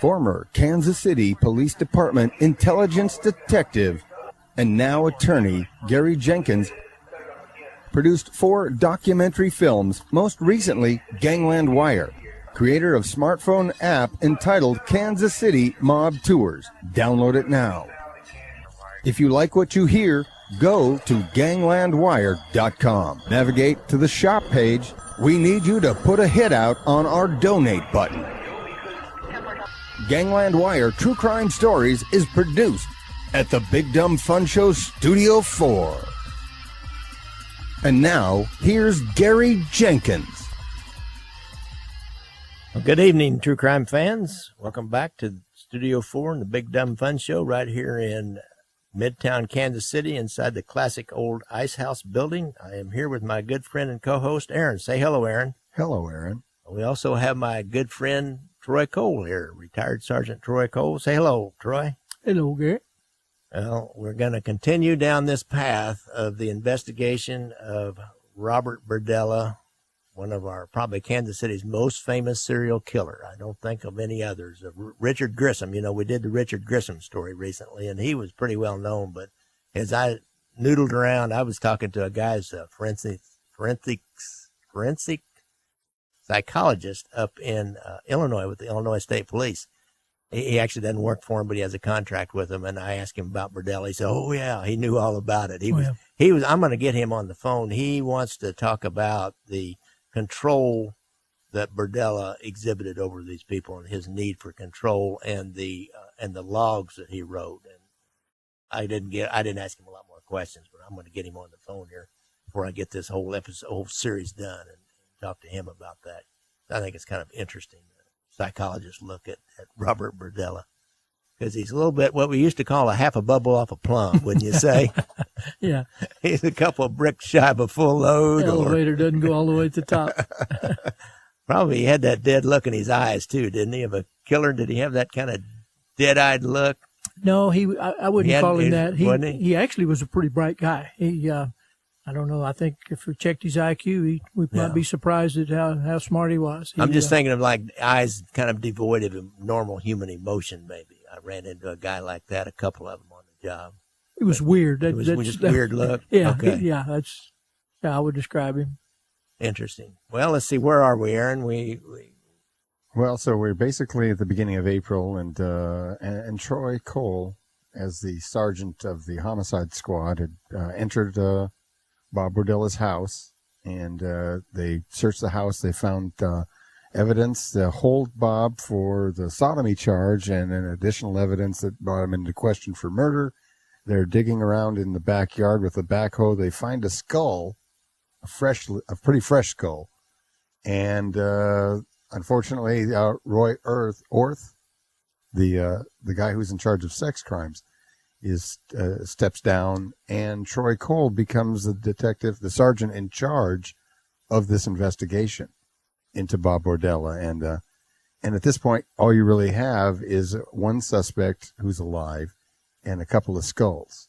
Former Kansas City Police Department intelligence detective and now attorney Gary Jenkins produced 4 documentary films, most recently Gangland Wire, creator of smartphone app entitled Kansas City Mob Tours. Download it now. If you like what you hear, go to ganglandwire.com. Navigate to the shop page. We need you to put a hit out on our donate button. Gangland Wire True Crime Stories is produced at the Big Dumb Fun Show Studio 4. And now, here's Gary Jenkins. Well, good evening, True Crime fans. Welcome back to Studio 4 and the Big Dumb Fun Show right here in Midtown Kansas City inside the classic old Ice House building. I am here with my good friend and co-host, Aaron. Say hello, Aaron. Hello, Aaron. We also have my good friend, Troy Cole here, retired Sergeant Troy Cole. Say hello, Troy. Hello, Gary. Well, we're going to continue down this path of the investigation of Robert Berdella, one of our probably Kansas City's most famous serial killer. I don't think of any others. Richard Grissom, you know, we did the Richard Grissom story recently, and he was pretty well known. But as I noodled around, I was talking to a guy's forensic psychologist up in Illinois with the Illinois State Police. He actually doesn't work for him, but he has a contract with him. And I asked him about Berdella. He said, "Oh yeah, he knew all about it. He was. I'm going to get him on the phone. He wants to talk about the control that Berdella exhibited over these people and his need for control and the logs that he wrote." And I didn't ask him a lot more questions, but I'm going to get him on the phone here before I get this whole series done and talk to him about that. I think it's kind of interesting. Psychologist look at Robert Berdella, because he's a little bit what we used to call a half a bubble off a plum, wouldn't you say? Yeah. He's a couple of bricks shy of a full load. The elevator doesn't go all the way to the top. Probably he had that dead look in his eyes, too, didn't he? Of a killer, did he have that kind of dead-eyed look? No, I wouldn't call him that. He actually was a pretty bright guy. I don't know. I think if we checked his IQ, we might be surprised at how smart he was. I'm just thinking of like eyes kind of devoid of normal human emotion, maybe. I ran into a guy like that, a couple of them on the job. It was weird. It was just weird look? Yeah, okay. That's how I would describe him. Interesting. Well, let's see. Where are we, Aaron? Well, so we're basically at the beginning of April, and Troy Cole, as the sergeant of the homicide squad, had entered Bob Berdella's house, and they searched the house. They found evidence to hold Bob for the sodomy charge and an additional evidence that brought him into question for murder. They're digging around in the backyard with a backhoe. They find a skull, a pretty fresh skull, and unfortunately, Roy Orth, the guy who's in charge of sex crimes, steps down, and Troy Cole becomes the sergeant in charge of this investigation into Bob Berdella. And at this point, all you really have is one suspect who's alive and a couple of skulls.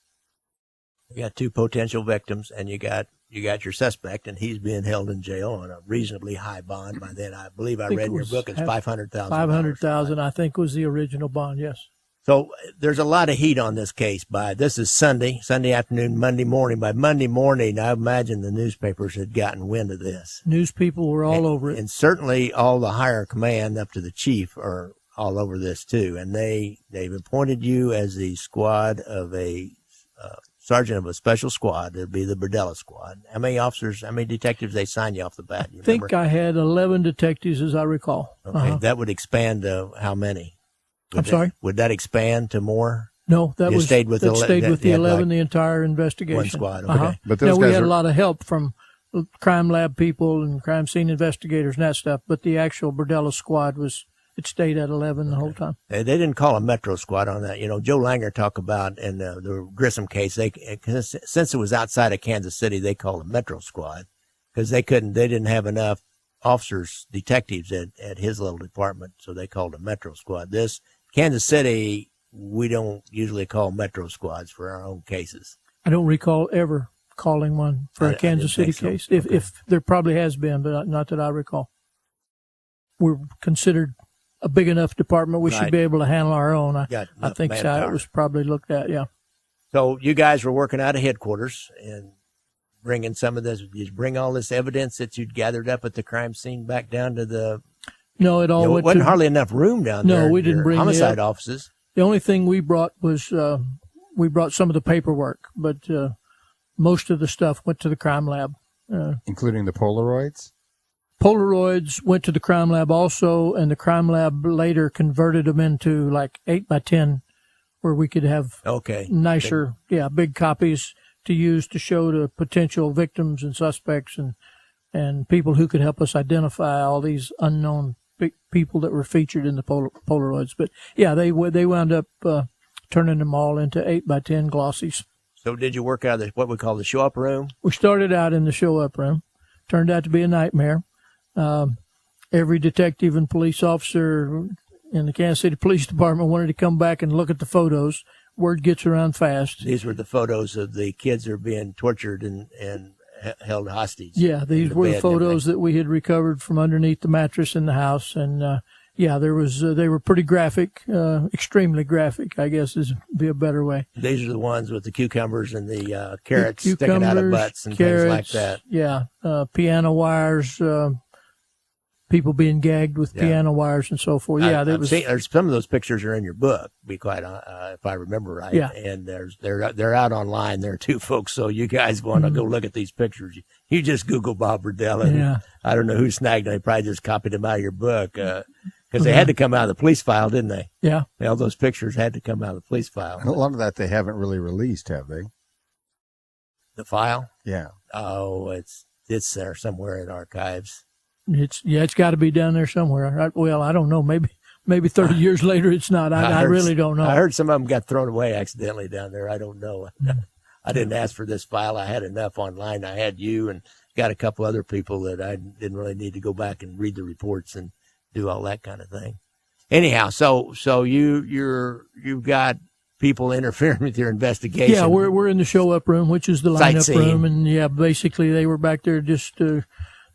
You got 2 potential victims, and you got your suspect, and he's being held in jail on a reasonably high bond. By then, I believe I read in your book it's $500,000. $500,000, I think, was the original bond. Yes. So there's a lot of heat on this case. This is Sunday afternoon, Monday morning. By Monday morning, I imagine the newspapers had gotten wind of this. News people were all over it. And certainly all the higher command up to the chief are all over this too. And they've appointed you as the squad of a sergeant of a special squad. It'll be the Berdella squad. How many officers, how many detectives they signed you off the bat? I think I had 11 detectives, as I recall. Okay, that would expand to how many? Would that expand to more? No, that stayed with the 11, like the entire investigation. One squad, okay. But we had a lot of help from crime lab people and crime scene investigators and that stuff, but the actual Berdella squad it stayed at 11 the whole time. They didn't call a Metro squad on that. You know, Joe Langer talked about in the Grissom case, since it was outside of Kansas City, they called a Metro squad because they didn't have enough officers, detectives at his little department, so they called a Metro squad. Kansas City, we don't usually call Metro squads for our own cases. I don't recall ever calling one for a Kansas City case. If there probably has been, but not that I recall. We're considered a big enough department. We should be able to handle our own. I think so. It was probably looked at, yeah. So you guys were working out of headquarters and bringing some of this. Did you bring all this evidence that you'd gathered up at the crime scene back down to the? No, it all wasn't hardly enough room down there. No, we didn't bring homicide offices. The only thing we brought was we brought some of the paperwork, but most of the stuff went to the crime lab, including the Polaroids. Polaroids went to the crime lab also, and the crime lab later converted them into like 8x10, where we could have nicer, big copies to use to show to potential victims and suspects and people who could help us identify all these unknown people that were featured in the Polaroids. But yeah, they wound up turning them all into 8x10 glossies. So did you work out of what we call the show-up room? We started out in the show-up room. Turned out to be a nightmare. Every detective and police officer in the Kansas City Police Department wanted to come back and look at the photos. Word gets around fast. These were the photos of the kids that are being tortured and held hostage. Yeah, these were the photos that we had recovered from underneath the mattress in the house. And, they were pretty graphic, extremely graphic, I guess would be a better way. These are the ones with the cucumbers and the carrots sticking out of butts and things like that. Yeah, piano wires, people being gagged with piano wires and so forth. Yeah, there's some of those pictures are in your book. Be quite, if I remember right. Yeah. And they're out online there too, folks. So you guys want to go look at these pictures? You just Google Bob Berdella. Yeah. I don't know who snagged them. They probably just copied them out of your book because they had to come out of the police file, didn't they? Yeah. All those pictures had to come out of the police file. And a lot of that they haven't really released, have they? The file? Yeah. Oh, it's there somewhere in archives. It's got to be down there somewhere. Well, I don't know. Maybe 30 years later, it's not. I really don't know. I heard some of them got thrown away accidentally down there. I don't know. I didn't ask for this file. I had enough online. I had you and got a couple other people that I didn't really need to go back and read the reports and do all that kind of thing. Anyhow, so you've got people interfering with your investigation. Yeah, we're in the show up room, which is the lineup room, and basically they were back there just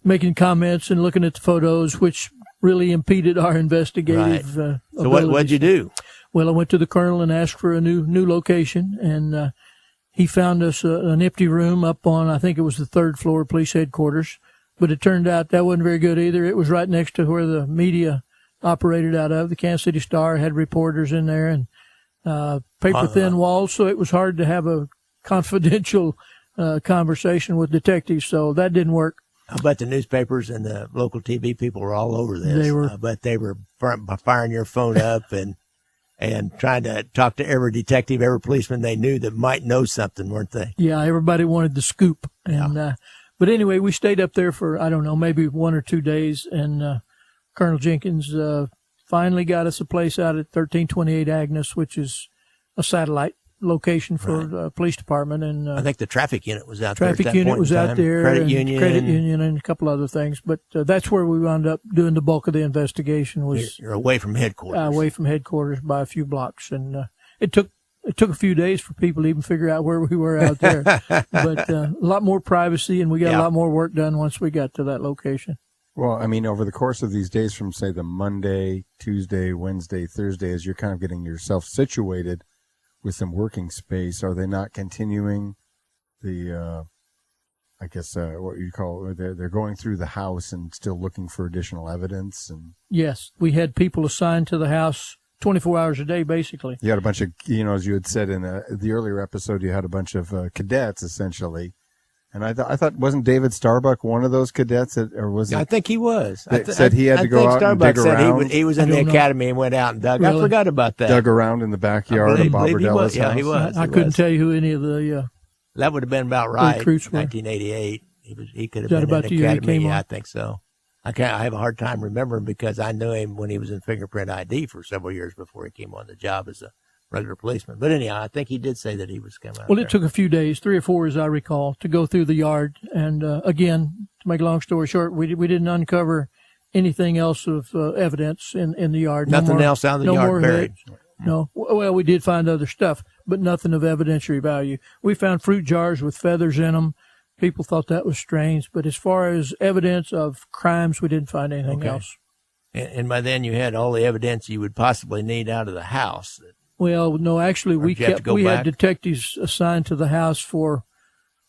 making comments and looking at the photos, which really impeded our investigative So what'd you do? Well, I went to the colonel and asked for a new location, and he found us an empty room up on, I think it was the 3rd floor, police headquarters. But it turned out that wasn't very good either. It was right next to where the media operated out of. The Kansas City Star had reporters in there and paper-thin walls, so it was hard to have a confidential conversation with detectives, so that didn't work. I bet the newspapers and the local TV people were all over this. I bet they were firing your phone up and trying to talk to every detective, every policeman they knew that might know something, weren't they? Yeah, everybody wanted the scoop. And but anyway, we stayed up there for, I don't know, maybe 1 or 2 days, and Colonel Jenkins finally got us a place out at 1328 Agnes, which is a satellite location for the police department. And I think the traffic unit was out there. Traffic unit was out there. Credit union and a couple other things. But that's where we wound up doing the bulk of the investigation. You're away from headquarters. Away from headquarters by a few blocks. And it took a few days for people to even figure out where we were out there. But a lot more privacy, and we got a lot more work done once we got to that location. Well, I mean, over the course of these days from, say, the Monday, Tuesday, Wednesday, Thursday, as you're kind of getting yourself situated with some working space, are they not continuing the, what you call, they're going through the house and still looking for additional evidence? And yes, we had people assigned to the house 24 hours a day, basically. You had a bunch of, as you had said in the earlier episode, you had a bunch of cadets, essentially. And I thought, wasn't David Starbuck one of those cadets? Or was it? I think he was. Said he had to go out and dig around. He was in the academy and went out and dug. Really? I forgot about that. Dug around in the backyard of Bob Berdella's house. Yeah, he was. I couldn't tell you who any of the that would have been about right. Recruits were. 1988. He could have been in the academy. Yeah, I think so. I have a hard time remembering because I knew him when he was in fingerprint ID for several years before he came on the job as a regular policeman. But anyhow, I think he did say that he was coming out. Well, it took a few days, 3 or 4 as I recall, to go through the yard. And again, to make a long story short, we didn't uncover anything else of evidence in the yard. Nothing else out of the yard buried. No. Well, we did find other stuff, but nothing of evidentiary value. We found fruit jars with feathers in them. People thought that was strange, but as far as evidence of crimes, we didn't find anything else. And by then you had all the evidence you would possibly need out of the house. Well, no, actually we had detectives assigned to the house for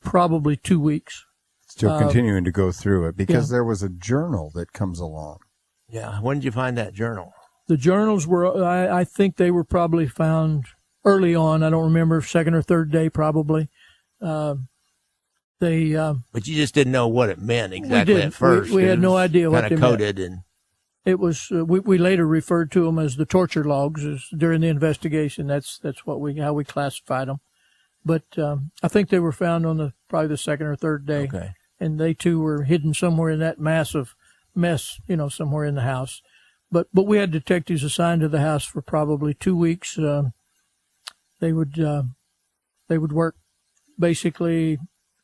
probably 2 weeks. Still continuing to go through it because there was a journal that comes along. Yeah. When did you find that journal? The journals were, I think they were probably found early on. I don't remember, second or third day probably. But you just didn't know what it meant exactly at first. We had no idea what they meant. Kind of coded and. It was. We later referred to them as the torture logs during the investigation. That's how we classified them. But I think they were found on probably the second or third day. Okay. And they too were hidden somewhere in that massive mess, somewhere in the house. But we had detectives assigned to the house for probably 2 weeks. They would work basically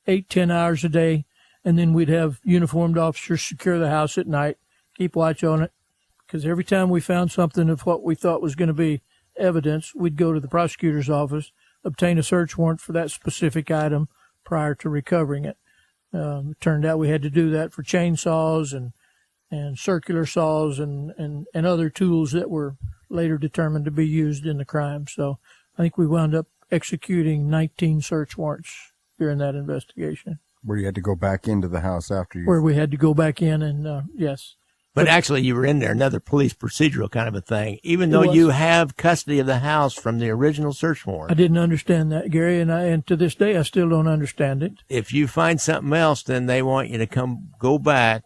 8-10 hours a day, and then we'd have uniformed officers secure the house at night, keep watch on it, because every time we found something of what we thought was going to be evidence, we'd go to the prosecutor's office, obtain a search warrant for that specific item prior to recovering it. It turned out we had to do that for chainsaws and circular saws and other tools that were later determined to be used in the crime. So I think we wound up executing 19 search warrants during that investigation. Where you had to go back into the house after you... Where we had to go back in and, yes. But actually you were in there, another police procedural kind of a thing, even though you have custody of the house from the original search warrant. I didn't understand that, Gary, and to this day I still don't understand it. If you find something else, then they want you to go back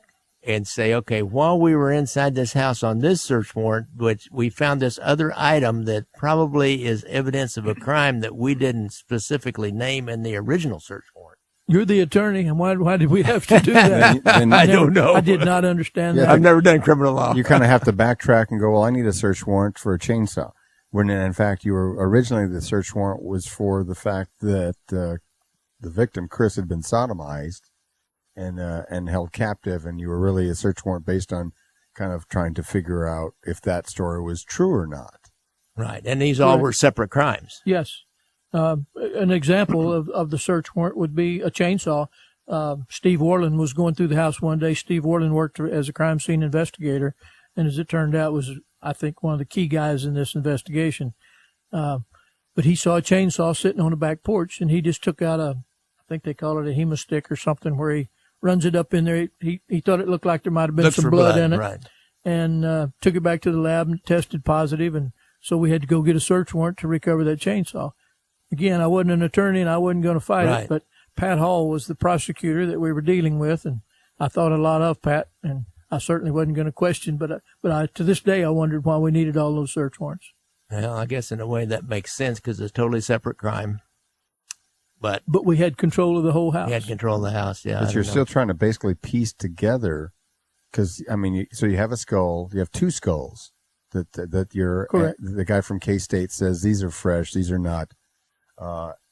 and say, okay, while we were inside this house on this search warrant, which we found this other item that probably is evidence of a crime that we didn't specifically name in the original search warrant. You're the attorney, and why did we have to do that? I don't know. I did not understand that. I've never done criminal law. You kind of have to backtrack and go, well, I need a search warrant for a chainsaw. When in fact, originally the search warrant was for the fact that the victim, Chris, had been sodomized and held captive, and you were really a search warrant based on kind of trying to figure out if that story was true or not. Right, and these all were separate crimes. Yes. An example of the search warrant would be a chainsaw. Steve Worland was going through the house one day. Steve Worland worked as a crime scene investigator, and as it turned out, was, I think, one of the key guys in this investigation. But he saw a chainsaw sitting on the back porch, and he just took out I think they call it a hemastick or something, where he runs it up in there. He thought it looked like there might have been some blood in it, right. And took it back to the lab and tested positive, and so we had to go get a search warrant to recover that chainsaw. Again, I wasn't an attorney and I wasn't going to fight it, but Pat Hall was the prosecutor that we were dealing with, and I thought a lot of Pat, and I certainly wasn't going to question, but to this day I wondered why we needed all those search warrants. Well, I guess in a way that makes sense because it's a totally separate crime. But we had control of the whole house. We had control of the house, yeah. But you're still trying to basically piece together, because, I mean, so you have a skull, you have two skulls that you're, correct. The guy from K-State says these are fresh, these are not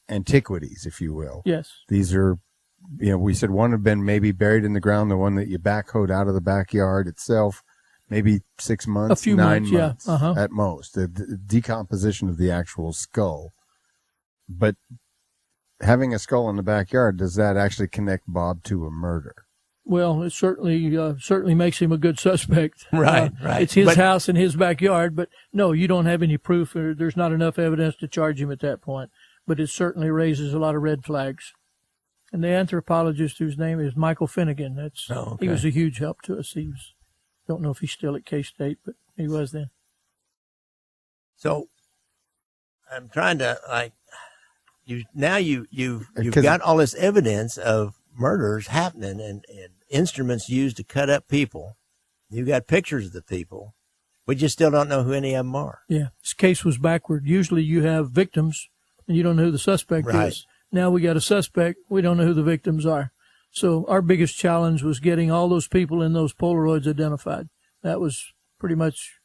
antiquities, if you will. Yes. These are, we said one had been maybe buried in the ground, the one that you backhoed out of the backyard itself, maybe 6 months, a few 9 months yeah. at most, the decomposition of the actual skull. But having a skull in the backyard, does that actually connect Bob to a murder? Well, it certainly makes him a good suspect. Right. It's his house and his backyard, but no, you don't have any proof, or there's not enough evidence to charge him at that point. But it certainly raises a lot of red flags. And the anthropologist, whose name is Michael Finnegan, he was a huge help to us. Don't know if he's still at K-State, but he was then. So I'm trying to you've got all this evidence of murders happening and instruments used to cut up people. You got pictures of the people. We just still don't know who any of them are. Yeah, this case was backward. Usually you have victims and you don't know who the suspect is. Now we got a suspect. We don't know who the victims are. So our biggest challenge was getting all those people in those Polaroids identified. That was pretty much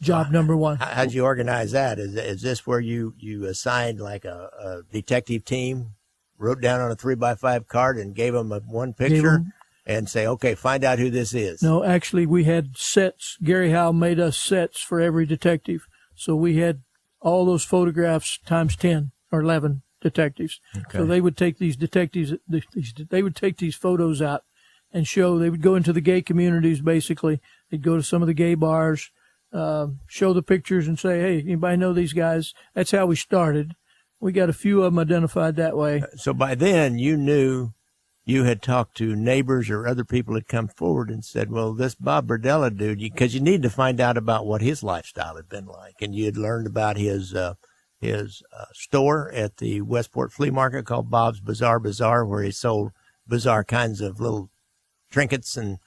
job number one. How'd you organize that? Is this where you assigned like a detective team, wrote down on a 3x5 card and gave them one picture and say, okay, find out who this is? No, actually we had sets. Gary Howe made us sets for every detective. So we had all those photographs times 10 or 11 detectives. Okay. So they would take these detectives, they would take these photos out and show. They would go into the gay communities, basically. They'd go to some of the gay bars, show the pictures and say, hey, anybody know these guys? That's how we started. We got a few of them identified that way. So by then you knew you had talked to neighbors or other people had come forward and said, well, this Bob Berdella dude, because you need to find out about what his lifestyle had been like. And you had learned about his store at the Westport Flea Market called Bob's Bizarre Bazaar, where he sold bizarre kinds of little trinkets and,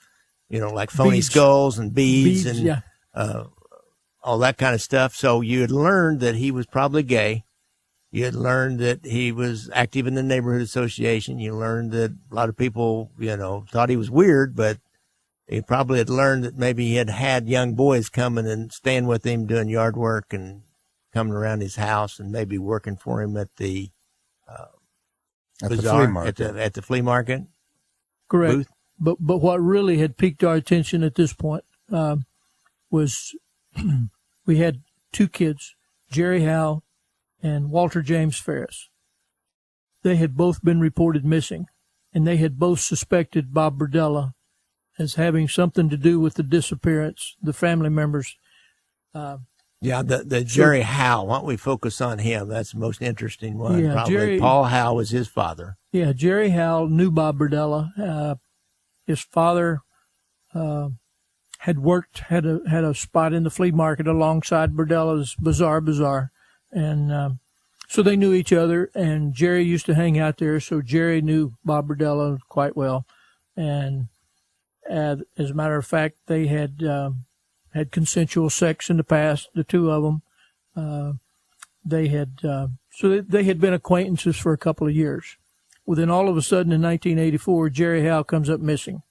like phony beads. Skulls and beads and yeah. all that kind of stuff. So you had learned that he was probably gay. You had learned that he was active in the neighborhood association. You learned that a lot of people, thought he was weird, but you probably had learned that maybe he had young boys coming and staying with him doing yard work and coming around his house and maybe working for him at the bazaar, at the flea market. Correct. Booth. But what really had piqued our attention at this point was we had two kids, Jerry Howe and Walter James Ferris. They had both been reported missing, and they had both suspected Bob Berdella as having something to do with the disappearance, the family members. The Jerry Howe. Why don't we focus on him? That's the most interesting one. Yeah, probably. Paul Howe was his father. Yeah, Jerry Howe knew Bob Berdella. His father had a spot in the flea market alongside Berdella's Bazaar. And so they knew each other, and Jerry used to hang out there, so Jerry knew Bob Berdella quite well. And as a matter of fact, they had consensual sex in the past, the two of them. They had been acquaintances for a couple of years. Well, then all of a sudden in 1984, Jerry Howe comes up missing.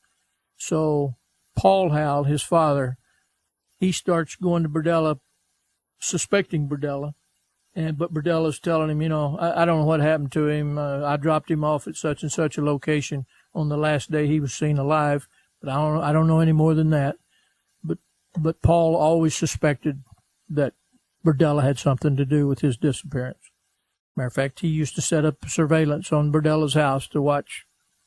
So Paul Howe, his father, he starts going to Berdella, suspecting Berdella. But Berdella's telling him, I don't know what happened to him. I dropped him off at such and such a location on the last day he was seen alive. But I don't know any more than that. But Paul always suspected that Berdella had something to do with his disappearance. Matter of fact, he used to set up surveillance on Berdella's house to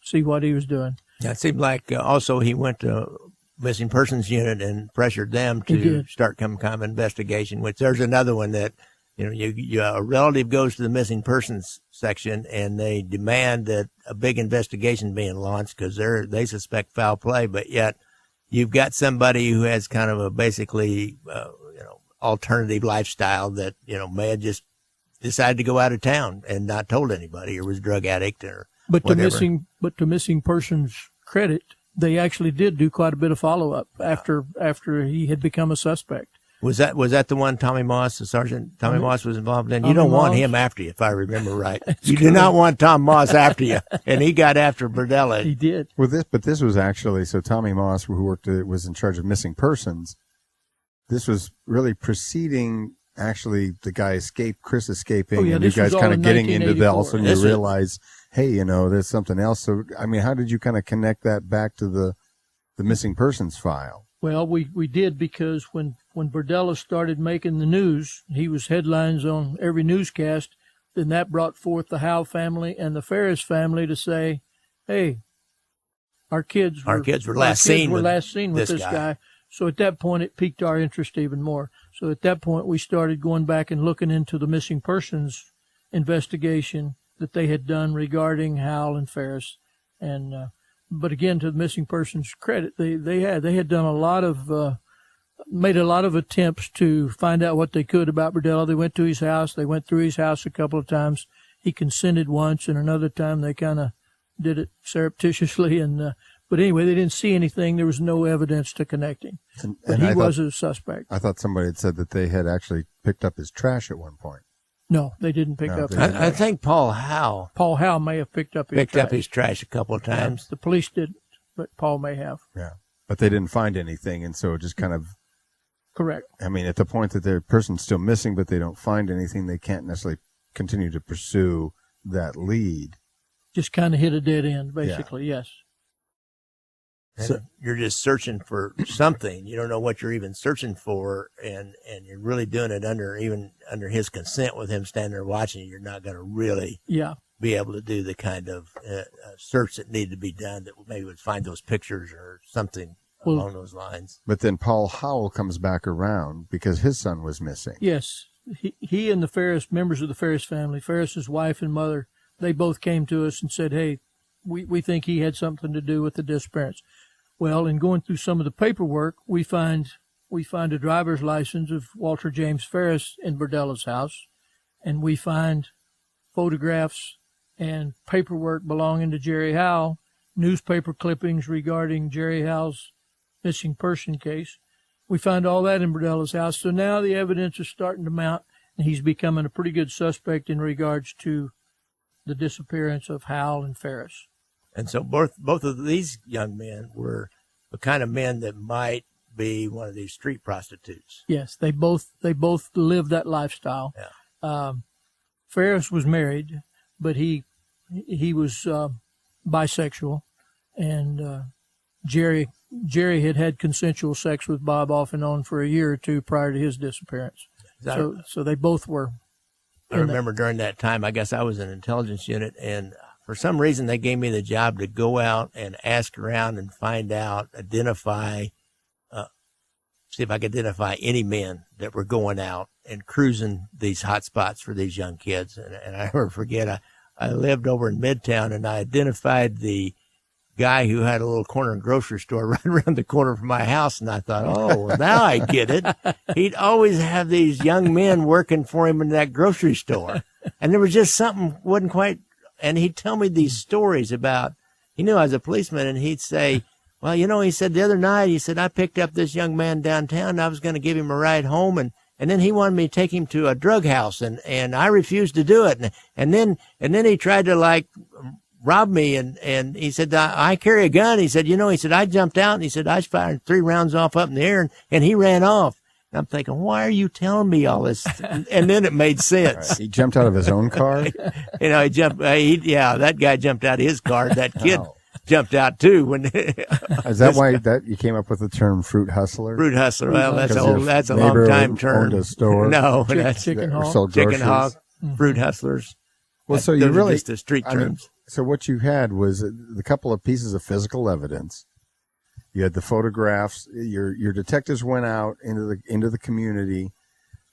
see what he was doing. Yeah, it seemed like also he went to Missing Persons Unit and pressured them to start some kind of investigation, which there's another one that, a relative goes to the missing persons section and they demand that a big investigation being launched because they suspect foul play, but yet you've got somebody who has kind of a basically, alternative lifestyle that, may have just decided to go out of town and not told anybody or was a drug addict or whatever. To missing persons credit, they actually did do quite a bit of follow up after he had become a suspect. Was that the one Tommy Moss, the Sergeant Tommy Moss was involved in? You don't want him after you, if I remember right. You do not want Tom Moss after you. And he got after Berdella. He did. Well, this was actually, so Tommy Moss, who was in charge of missing persons. This was really preceding actually the guy Chris escaping, and you guys kind of getting into the, also you realize, hey, there's something else. So, I mean, how did you kind of connect that back to the missing persons file? Well, we did, because when Berdella started making the news, he was headlines on every newscast. Then that brought forth the Howe family and the Ferris family to say, hey, our kids were last seen with this guy. So at that point, it piqued our interest even more. So at that point, we started going back and looking into the missing persons investigation that they had done regarding Howe and Ferris. And but again, to the missing persons' credit, they had done made a lot of attempts to find out what they could about Berdella. They went to his house. They went through his house a couple of times. He consented once, and another time they kind of did it surreptitiously. And but anyway, they didn't see anything. There was no evidence to connect him. But he was a suspect. I thought somebody had said that they had actually picked up his trash at one point. No, they didn't pick up. I think Paul Howe may have picked up his trash a couple of times. Yeah, the police didn't, but Paul may have. Yeah, but they didn't find anything, and so it just kind of. Correct. I mean, at the point that the person's still missing, but they don't find anything, they can't necessarily continue to pursue that lead. Just kind of hit a dead end, basically. Yeah. Yes. So you're just searching for something. You don't know what you're even searching for, and you're really doing it under his consent with him standing there watching you. You're not going to really be able to do the kind of search that needed to be done, that maybe would find those pictures or something along those lines. But then Paul Howell comes back around because his son was missing. Yes. He and the Ferris, members of the Ferris family, Ferris's wife and mother, they both came to us and said, hey, we think he had something to do with the disappearance. Well, in going through some of the paperwork, we find a driver's license of Walter James Ferris in Berdella's house, and we find photographs and paperwork belonging to Jerry Howell, newspaper clippings regarding Jerry Howell's missing person case. We find all that in Berdella's house. So now the evidence is starting to mount, and he's becoming a pretty good suspect in regards to the disappearance of Howell and Ferris. And so both of these young men were the kind of men that might be one of these street prostitutes. Yes, they both lived that lifestyle. Yeah. Ferris was married, but he was bisexual, and Jerry had consensual sex with Bob off and on for a year or two prior to his disappearance. So they both were. I remember during that time, I guess I was in an intelligence unit, and for some reason they gave me the job to go out and ask around and find out, identify, see if I could identify any men that were going out and cruising these hot spots for these young kids. And I never forget, I lived over in Midtown, and I identified the guy who had a little corner grocery store right around the corner from my house. And I thought, oh, well, now I get it. He'd always have these young men working for him in that grocery store. And there was just something wasn't quite, and he'd tell me these stories about, he knew I was a policeman, and he'd say, well, he said the other night, he said, I picked up this young man downtown, and I was going to give him a ride home, and then he wanted me to take him to a drug house, and I refused to do it. And then he tried to rob me, and he said, I carry a gun. He said, he said, I jumped out, and he said, I fired 3 rounds off up in the air, and he ran off. And I'm thinking, why are you telling me all this? And then it made sense. Right. He jumped out of his own car? He jumped, that guy jumped out of his car. That kid jumped out too. Is that why you came up with the term fruit hustler? Fruit hustler. Well, that's a long time term. Owned a store. No, that's chicken hawk, fruit hustlers. Well, so you really, just the street terms. So what you had was the couple of pieces of physical evidence. You had the photographs. Your detectives went out into the community.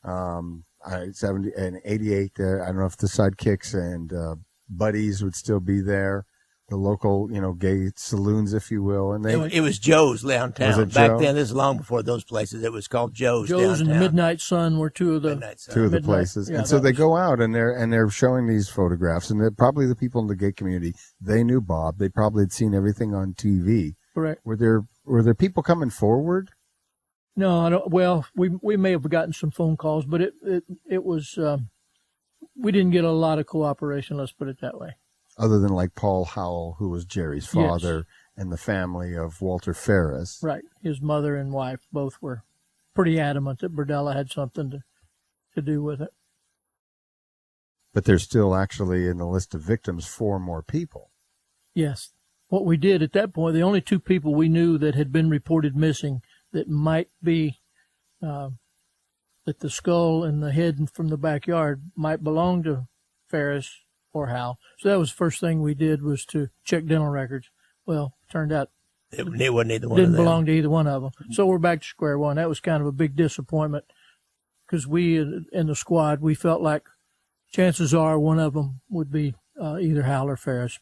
70 and 88. I don't know if the sidekicks and buddies would still be there. The local, gay saloons, if you will, and it was Joe's downtown. Was it Back Joe? then, this is long before those places. It was called Joe's. Joe's downtown. and Midnight Sun were two of the places. Yeah, and so they go out and they're showing these photographs, and probably the people in the gay community, they knew Bob. They probably had seen everything on TV. Correct. Were there people coming forward? No, I don't. Well, we may have gotten some phone calls, but it was we didn't get a lot of cooperation. Let's put it that way. Other than like Paul Howell, who was Jerry's father, and the family of Walter Ferris. Right. His mother and wife both were pretty adamant that Berdella had something to do with it. But there's still actually in the list of victims 4 more people. Yes. What we did at that point, the only 2 people we knew that had been reported missing that might be, that the skull and the head from the backyard might belong to Ferris or Hal. So that was the first thing we did, was to check dental records. Well, turned out it wasn't either one didn't of them. belong to either one of them. So we're back to square one. That was kind of a big disappointment, because we in the squad, we felt like chances are one of them would be either Hal or Ferris.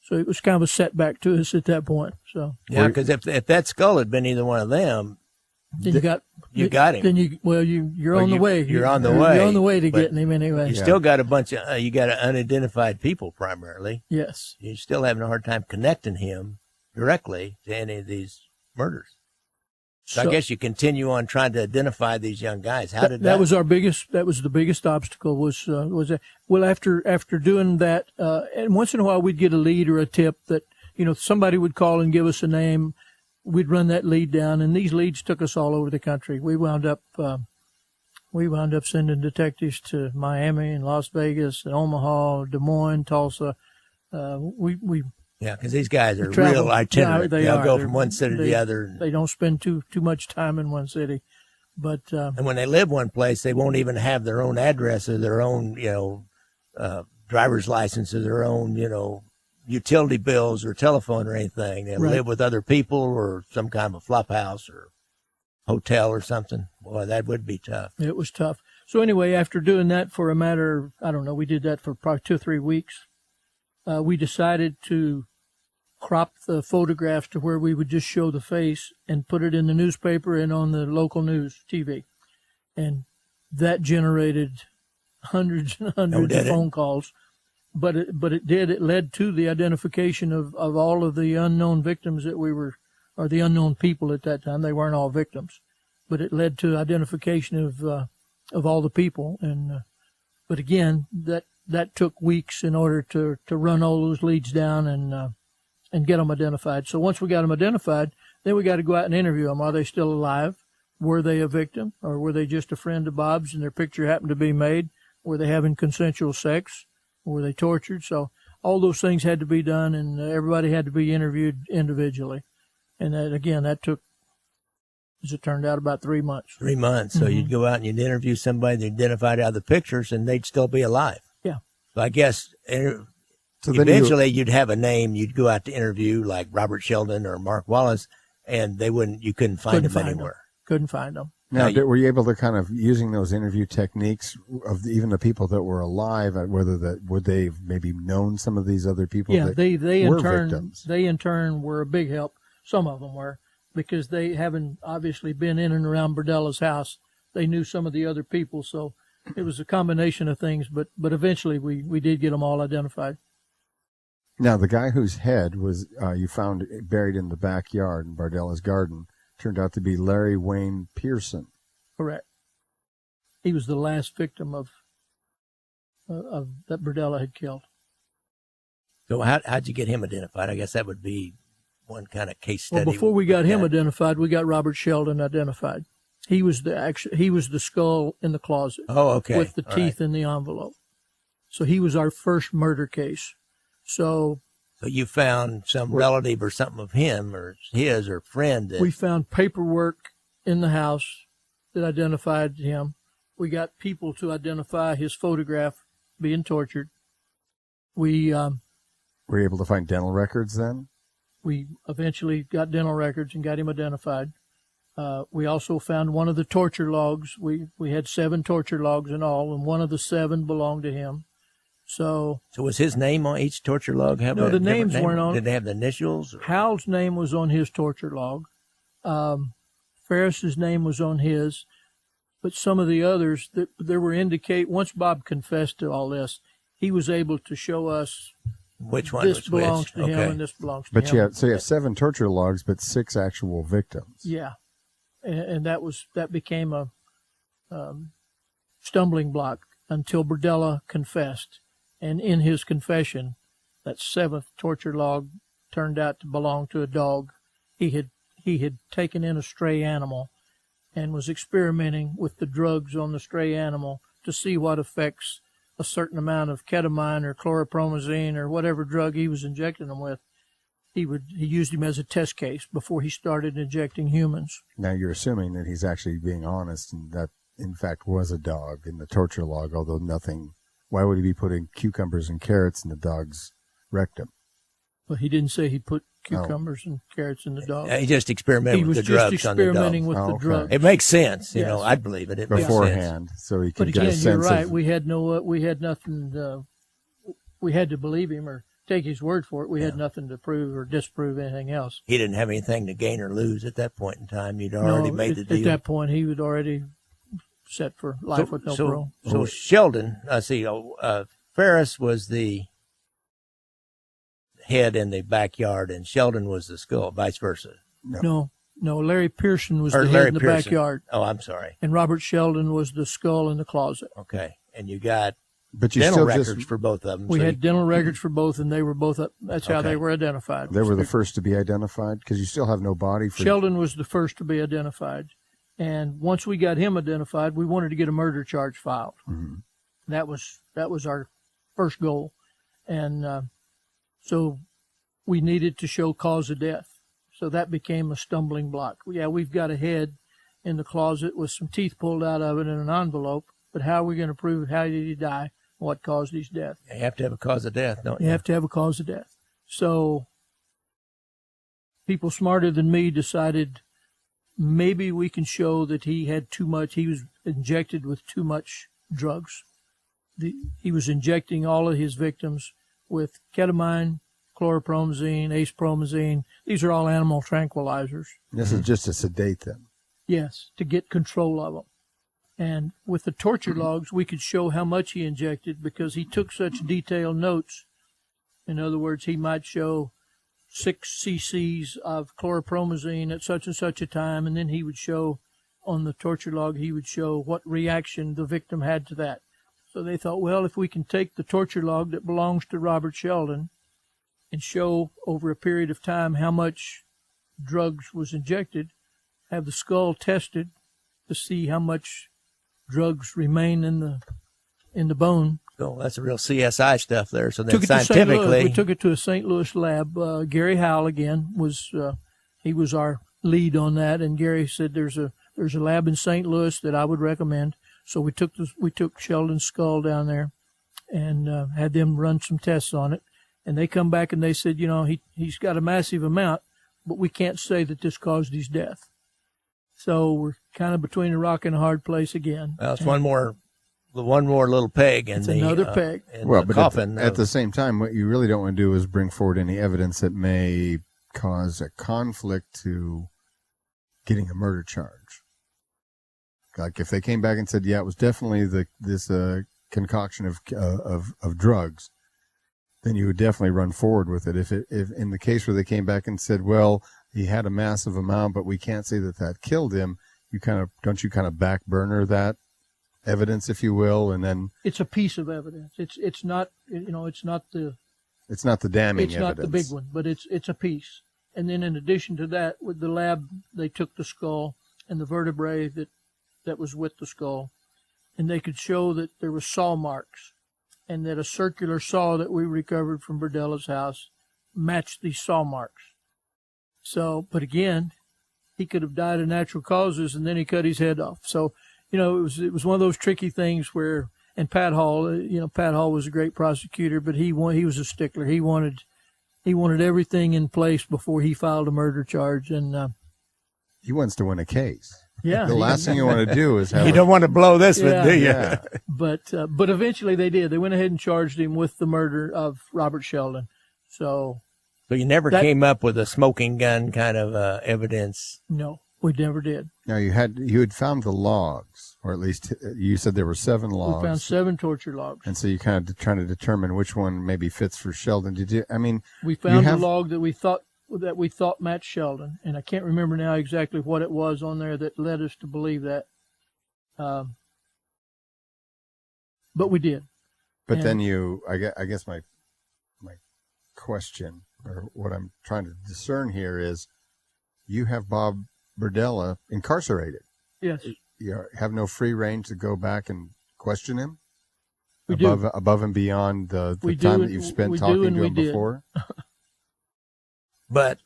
So it was kind of a setback to us at that point. So yeah, because if that skull had been either one of them, then you got him. Then you're on the way. You're on the way. You're on the way to getting him anyway. You still got a bunch of you got unidentified people primarily. Yes. You're still having a hard time connecting him directly to any of these murders. So I guess you continue on trying to identify these young guys. How did that was our biggest? That was the biggest obstacle. Was that, well, after doing that, and once in a while we'd get a lead or a tip that somebody would call and give us a name. We'd run that lead down, and these leads took us all over the country. We wound up sending detectives to Miami and Las Vegas and Omaha, Des Moines, Tulsa. Because these guys are real itinerant. They'll go from one city to the other. They don't spend too much time in one city, but and when they live one place, they won't even have their own address or their own driver's licenses, their own, utility bills or telephone or anything. They live with other people or some kind of a flop house or hotel or something. Boy, that would be tough. It was tough. So anyway, after doing that for a matter, I don't know, we did that for probably 2 or 3 weeks. We decided to crop the photographs to where we would just show the face and put it in the newspaper and on the local news TV. And that generated hundreds and hundreds of phone calls. But it led to the identification of all of the unknown victims that or the unknown people at that time. They weren't all victims, but it led to identification of all the people. And, but again, that took weeks in order to run all those leads down and get them identified. So once we got them identified, then we got to go out and interview them. Are they still alive? Were they a victim, or were they just a friend of Bob's and their picture happened to be made? Were they having consensual sex? Were they tortured? So all those things had to be done, and everybody had to be interviewed individually. And that took, as it turned out, about 3 months. 3 months. So you'd go out and you'd interview somebody that identified out of the pictures, and they'd still be alive. Yeah. So I guess eventually you'd have a name. You'd go out to interview like Robert Sheldon or Mark Wallace, and you couldn't find them anywhere. Couldn't find them. Now, were you able to kind of, using those interview techniques of even the people that were alive, would they have maybe known some of these other people? Yeah, that they were in turn victims? They in turn were a big help. Some of them were, because they haven't obviously been in and around Berdella's house. They knew some of the other people, so it was a combination of things. But eventually we did get them all identified. Now, the guy whose head was you found buried in the backyard in Berdella's garden turned out to be Larry Wayne Pearson. Correct. He was the last victim of that Berdella had killed. So how'd you get him identified? I guess that would be one kind of case study. Well, before we got him identified, we got Robert Sheldon identified. He was the skull in the closet. Oh, okay. With the teeth in the envelope. So he was our first murder case. So you found some relative or something of him or his or friend. We found paperwork in the house that identified him. We got people to identify his photograph being tortured. We were you able to find dental records then? We eventually got dental records and got him identified. We also found one of the torture logs. We had 7 torture logs in all, and one of the 7 belonged to him. So was his name on each torture log? No, the names weren't on. Did they have the initials? Or? Hal's name was on his torture log. Ferris's name was on his. But some of the others, there were once Bob confessed to all this, he was able to show us which one this belongs to him and this belongs to him. But you have 7 torture logs, but 6 actual victims. Yeah. And that became a stumbling block until Berdella confessed. And in his confession, that 7th torture log turned out to belong to a dog. He had taken in a stray animal and was experimenting with the drugs on the stray animal to see what effects a certain amount of ketamine or chlorpromazine or whatever drug he was injecting them with. He used him as a test case before he started injecting humans. Now you're assuming that he's actually being honest and that in fact was a dog in the torture log, although nothing. Why would he be putting cucumbers and carrots in the dog's rectum? Well, he didn't say he put cucumbers and carrots in the dog. He just experimented with the drugs on the dog. He was just experimenting with the drugs. It makes sense, you know. I'd believe it. It beforehand, so he could get a sense. But again, you're right. We had nothing. We had to believe him or take his word for it. We had nothing to prove or disprove anything else. He didn't have anything to gain or lose at that point in time. You'd already made the deal. At that point, he was already set for life with no parole. So Sheldon, Ferris was the head in the backyard, and Sheldon was the skull, vice versa. No, Larry Pearson was the head in the backyard. Oh, I'm sorry. And Robert Sheldon was the skull in the closet. Okay, and you got But you dental still records just, for both of them. We had dental records for both, and they were both. That's how they were identified. They were the first to be identified because you still have no body for. Sheldon was the first to be identified, and once we got him identified, we wanted to get a murder charge filed. Mm-hmm. That was our first goal, and so we needed to show cause of death. So that became a stumbling block. Yeah, we've got a head in the closet with some teeth pulled out of it in an envelope, but how are we going to prove how did he die what caused his death. You have to have a cause of death, don't you? You have to have a cause of death. So people smarter than me decided maybe we can show that he had too much. He was injected with too much drugs. He was injecting all of his victims with ketamine, chlorpromazine, acepromazine. These are all animal tranquilizers. This is just to sedate them. Yes, to get control of them. And with the torture logs, we could show how much he injected because he took such detailed notes. In other words, he might show 6 cc's of chlorpromazine at such and such a time, and then he would show on the torture log, he would show what reaction the victim had to that. So they thought, well, if we can take the torture log that belongs to Robert Sheldon and show over a period of time how much drugs was injected, have the skull tested to see how much drugs remain in the bone. So that's a real CSI stuff there. So then Took it scientifically, to St. Louis. We took it to a St. Louis lab. Gary Howell again was he was our lead on that, and Gary said there's a lab in St. Louis that I would recommend. So we took Sheldon's skull down there and had them run some tests on it, and they come back and they said, he's got a massive amount, but we can't say that this caused his death. So we're kind of between a rock and a hard place again. Well, it's one more little peg in another peg. Well, but coffin. At the same time, what you really don't want to do is bring forward any evidence that may cause a conflict to getting a murder charge. Like if they came back and said, yeah, it was definitely this concoction of drugs, then you would definitely run forward with it. If in the case where they came back and said, well, he had a massive amount, but we can't say that killed him, don't you kind of back burner that evidence, if you will, and then it's a piece of evidence. It's not it's not the damning evidence. It's not the big one, but it's a piece. And then in addition to that, with the lab, they took the skull and the vertebrae that was with the skull, and they could show that there were saw marks, and that a circular saw that we recovered from Berdella's house matched these saw marks. So, but again, he could have died of natural causes, and then he cut his head off. So, it was one of those tricky things where, and Pat Hall was a great prosecutor, but he was a stickler. He wanted everything in place before he filed a murder charge, and he wants to win a case. Yeah, the last thing you want to do is have. You don't want to blow this one, do you? Yeah. But eventually they did. They went ahead and charged him with the murder of Robert Sheldon. So you never came up with a smoking gun kind of evidence. No, we never did. Now you had found the logs, or at least you said there were 7 logs. We found 7 torture logs, and so you kind of trying to determine which one maybe fits for Sheldon. Did you? I mean, we found a log that we thought matched Sheldon, and I can't remember now exactly what it was on there that led us to believe that. But we did. But then I guess my question, or what I'm trying to discern here is, you have Bob Berdella incarcerated. Yes. You have no free range to go back and question him? We above and beyond the time that you've spent talking to him before? But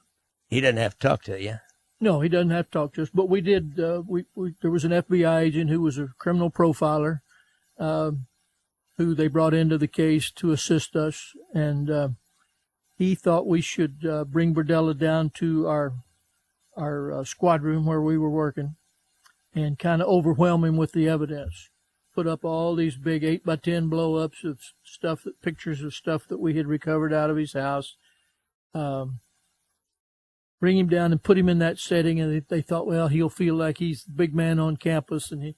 he doesn't have to talk to you. No, he doesn't have to talk to us. But we did. There was an FBI agent who was a criminal profiler, who they brought into the case to assist us, and he thought we should bring Berdella down to our squad room where we were working, and kind of overwhelm him with the evidence. Put up all these big 8x10 blow-ups of pictures of stuff that we had recovered out of his house. Bring him down and put him in that setting, and they thought, well, he'll feel like he's the big man on campus, and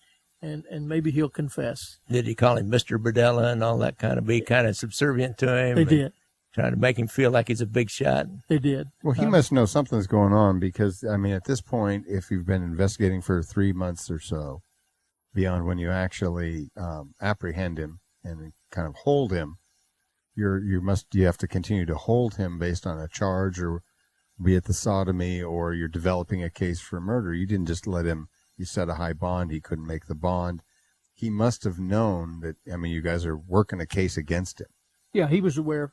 maybe he'll confess. Did he call him Mr. Berdella and all that be kind of subservient to him? They did. Trying to make him feel like he's a big shot. They did. Well, he must know something's going on, because, I mean, at this point, if you've been investigating for 3 months or so, beyond when you actually apprehend him and kind of hold him, you have to continue to hold him based on a charge, or be it the sodomy, or you're developing a case for murder. You didn't just let him, you set a high bond, he couldn't make the bond. He must have known that, I mean, you guys are working a case against him. Yeah, he was aware.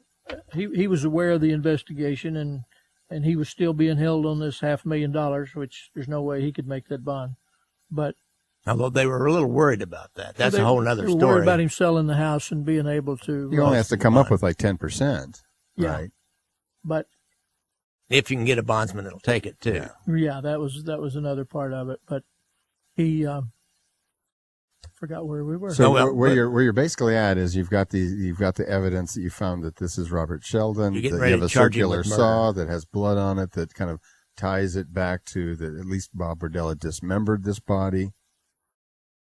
He was aware of the investigation, and he was still being held on this $500,000, which there's no way he could make that bond. But Although they were a little worried about that. That's a whole other story. They were worried about him selling the house and being able to. He only has to come up with like 10%. Yeah. Right. But if you can get a bondsman, it'll take it too. Yeah, that was another part of it. But he forgot where we were. So where you're basically at is you've got the evidence that you found that this is Robert Sheldon. You have a circular saw that has blood on it that kind of ties it back to that at least Bob Berdella dismembered this body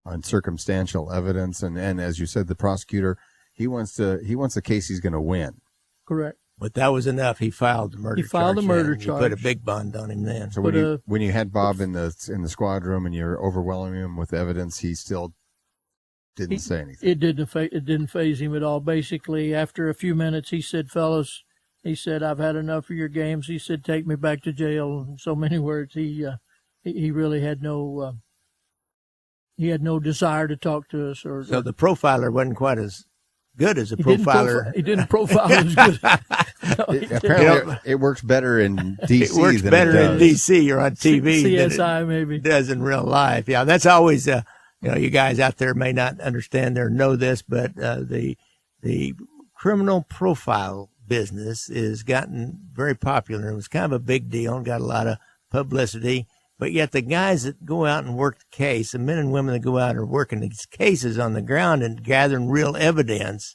on circumstantial evidence, and as you said, the prosecutor he wants a case he's going to win. Correct. But that was enough. He filed the murder charge. He filed a murder charge. Put a big bond on him then. So when you had Bob in the squad room and you're overwhelming him with evidence, he still didn't say anything. It didn't faze him at all. Basically, after a few minutes, he said, "Fellas," he said, "I've had enough of your games." He said, "Take me back to jail." In so many words, he really had no desire to talk to us. So the profiler wasn't quite as good as a profiler. He didn't profile as good. Apparently, it works better in D.C. It works better in D.C. or on TV CSI maybe it does in real life. Yeah, that's always you guys out there may not understand or know this, but the criminal profile business is gotten very popular. It was kind of a big deal and got a lot of publicity. But yet the guys that go out and work the case, the men and women that go out and are working these cases on the ground and gathering real evidence,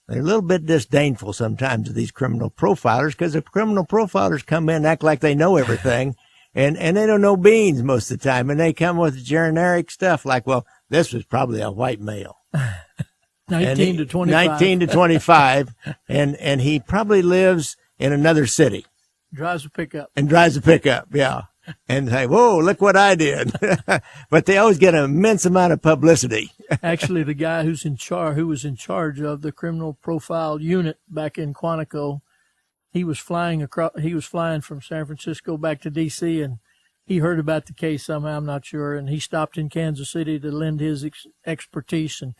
they're a little bit disdainful sometimes of these criminal profilers because the criminal profilers come in and act like they know everything, and they don't know beans most of the time, and they come with generic stuff like, well, this was probably a white male. 19 to 25. 19 to 25, and he probably lives in another city. Drives a pickup. Yeah. And say, whoa, look what I did. But they always get an immense amount of publicity. Actually, the guy who was in charge of the criminal profile unit back in Quantico, he was flying from San Francisco back to D.C., and he heard about the case somehow, I'm not sure, and he stopped in Kansas City to lend his expertise, and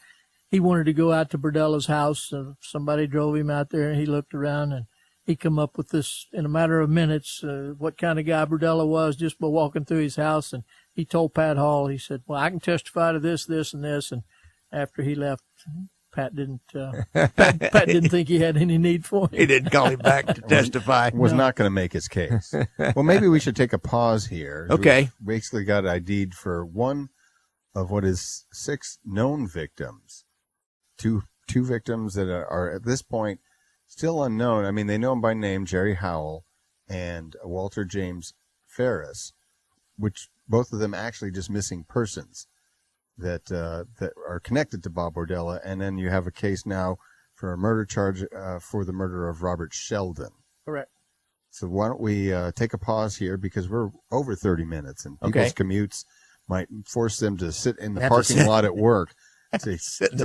he wanted to go out to Berdella's house. Somebody drove him out there, and he looked around, and he come up with this in a matter of minutes, what kind of guy Berdella was just by walking through his house. And he told Pat Hall, he said, well, I can testify to this, this, and this. And after he left, Pat didn't think he had any need for him. He didn't call him back to testify. Was not going to make his case. Well, maybe we should take a pause here. Okay. We basically got ID'd for one of what is 6 known victims. Two victims that are at this point still unknown. I mean, they know him by name, Jerry Howell and Walter James Ferris, which both of them actually just missing persons that are connected to Bob Berdella. And then you have a case now for a murder charge for the murder of Robert Sheldon. Correct. So why don't we take a pause here because we're over 30 minutes and people's commutes might force them to sit in the parking lot at work. To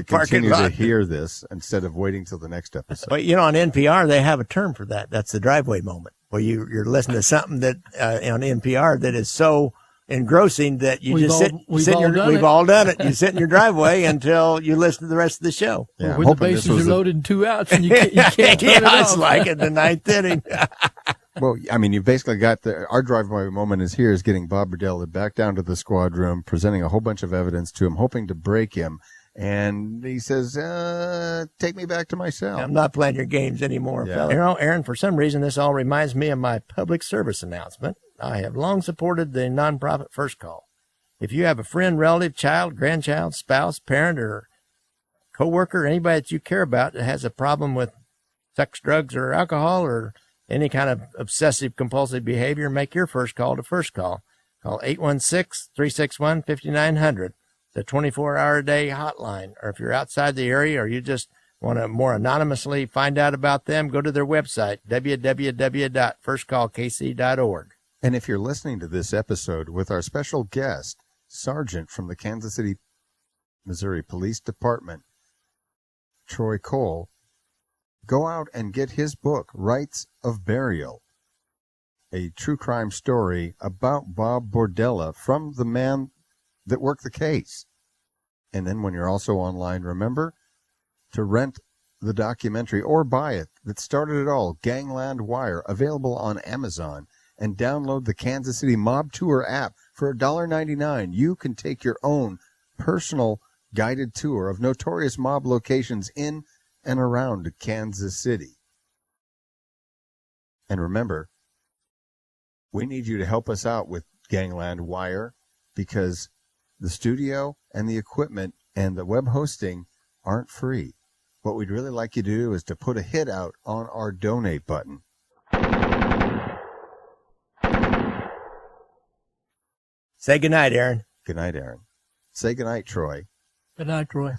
continue to hear this instead of waiting till the next episode. But, on NPR, they have a term for that. That's the driveway moment, where you're listening to something that on NPR that is so engrossing that you just sit. We've all done it. You sit in your driveway until you listen to the rest of the show. Yeah, when the bases are loaded in 2 outs and you can't turn it off. It's like in the 9th inning. Well, I mean, you've basically got our driveway moment is getting Bob Berdella back down to the squad room, presenting a whole bunch of evidence to him, hoping to break him. And he says, take me back to my cell. I'm not playing your games anymore, fella. Aaron, for some reason, this all reminds me of my public service announcement. I have long supported the nonprofit First Call. If you have a friend, relative, child, grandchild, spouse, parent, or coworker, anybody that you care about that has a problem with sex, drugs, or alcohol, or any kind of obsessive compulsive behavior, make your first call to First Call. Call 816-361-5900. The 24-hour-a-day hotline. Or if you're outside the area or you just want to more anonymously find out about them, go to their website, www.firstcallkc.org. And if you're listening to this episode with our special guest, Sergeant from the Kansas City, Missouri Police Department, Troy Cole, go out and get his book, Rites of Burial, a true crime story about Bob Berdella from the man that worked the case. And then when you're also online, remember to rent the documentary or buy it that started it all, Gangland Wire, available on Amazon, and download the Kansas City Mob Tour app for $1.99. You can take your own personal guided tour of notorious mob locations in and around Kansas City. And remember, we need you to help us out with Gangland Wire, because the studio and the equipment and the web hosting aren't free. What we'd really like you to do is to put a hit out on our donate button. Say goodnight, Aaron. Good night, Aaron. Say goodnight, Troy. Good night, Troy.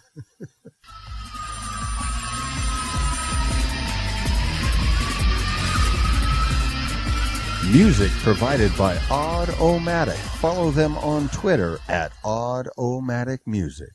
Music provided by Odd-O-Matic. Follow them on Twitter at Odd-O-Matic Music.